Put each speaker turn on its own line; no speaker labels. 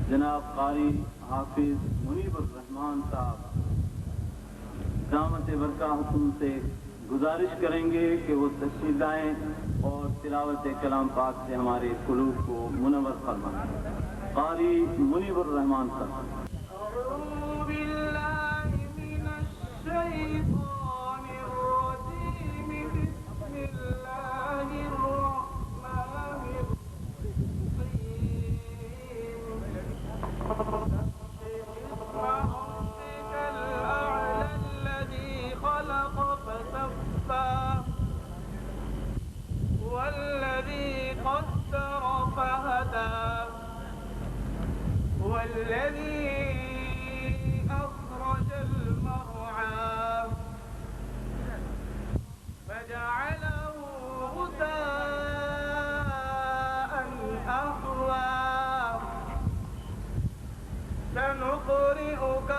जनाब कारी हाफिज मुनीबुर रहमान साहब दामत बरकातुहुम से गुजारिश करेंगे कि वो तशरीफ लाएं और तिलावत कलाम पाक से हमारे कुलूब को मुनव्वर फरमाएं। कारी मुनीबुर रहमान साहब।
والذي أخرج المرعى فجعله غثاء أحوى سنقرئك